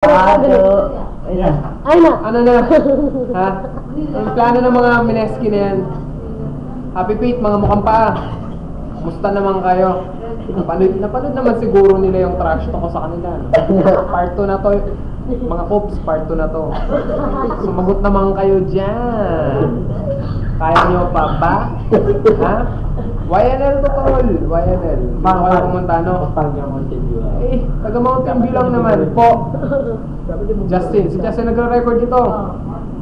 Ay na. Ano na? Ha? Ang plano ng mga Mineski na yan. Happy Feet, mga mukhang paa. Musta naman kayo? Napanood naman siguro nila yung trash talk ko sa kanila. No? Part 2 na to. Mga Pops, part 2 na to. Sumagot naman kayo dyan. Kaya nyo pa ba? Ha? YNL to tol. YNL. Paano kayo pumunta, no? Eh, taga Mountain View lang naman po. Justin. Si Justin nagre-record dito.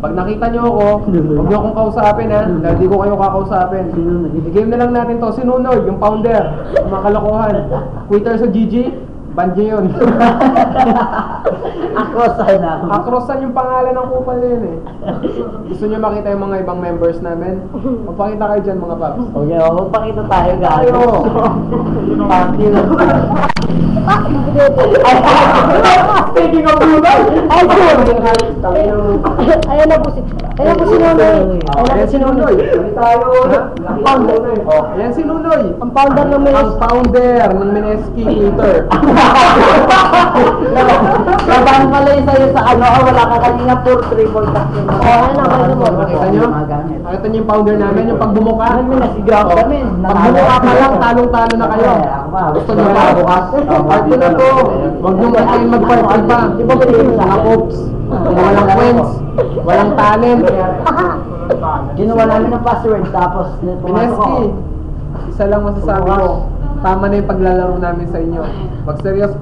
Pag nakita nyo ako, huwag nyo akong kausapin, ha? Dahil di ko kayo kakausapin. I-game na lang natin to. Si Nunoy, yung founder. Mga kalokohan. Twitter sa GG. Banjo yun. Akrosan na. Akrosan yung pangalan ng kupal na yun eh. Gusto nyo makita yung mga ibang members namin? Magpakita kayo dyan mga paps. Okay, magpakita tayo guys. Speaking of Nunoy! Ayan na po si Nunoy. Ayan si Nunoy. Ang founder. Ayan si Nunoy. Ang founder ng Ang founder ng Mineski Twitter. Laban pala yung sa'yo sa ano, wala ka kanina for triple tax yun. Ayan na, kaya mo. Nakita nyo? Nakita nyo yung founder namin, yung pagbumuka? Nasigrap kami. Pagbumuka pa lang, talong-talo na kayo. Gusto nyo ba? Part 2 na to. Huwag nyo kayo mag-part 2 pa. Mga Pops. Walang friends. Walang talent. Ginawa namin ng password tapos Mineski, isa lang masasabi ko. Tama na yung paglalaro namin sa inyo. Pag seryoso,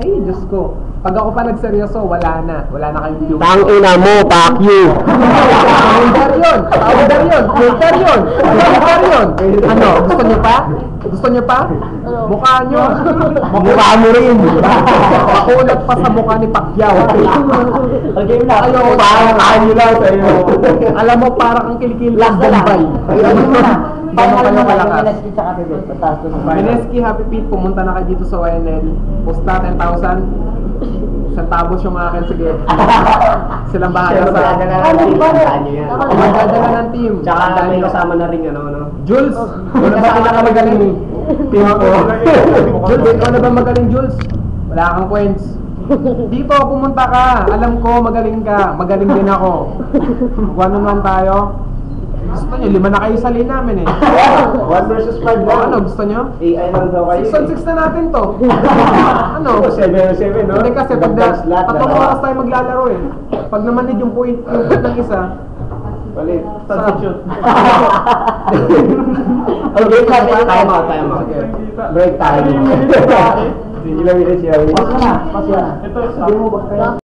Diyos ko. Pag ako pa nagseryoso, wala na kayong view. Tangina mo, fuck you. Founder yun! Twitter yun! Ano, gusto niyo pa? Mukha nyo! Mukha mo rin. Makunat pa sa mukha ni Pacquiao. Okay na. Ayaw, Parang kayo lang sa'yo. alam mo, parang ang kilikil lang Bombay. Final Gano'n na kayo lang, kalakas. Mineski tsaka Bibit. Pataas to ng Mineski, Happy Feet, pumunta na kayo dito sa YNL. Posta 10,000. Centavos yung akin, sige. Silang bahala sa akin. Magdadala ng team. Tsaka may kasama na rin ano. Jules, ano ba pinakamagaling? Team ko. Jules, ikaw na ba magaling, Jules? Wala kang points. Dito, pumunta ka. Alam ko, magaling ka. Magaling din ako. Kung naman tayo. Gusto nyo, 5 na kayo sa lane namin eh. 1 versus 5 lang. Ano, gusto nyo? AI lang daw kayo. 6 on 6 na natin to. Ano? 7-7, no? Hindi kasi pag 3 oras tayo maglalaro eh. Pag naman yung point ng isa, Palit. Substitute. Okay, time out. Break time. Sige lang yun siya. Pasya na. Ito, sabi mo ba?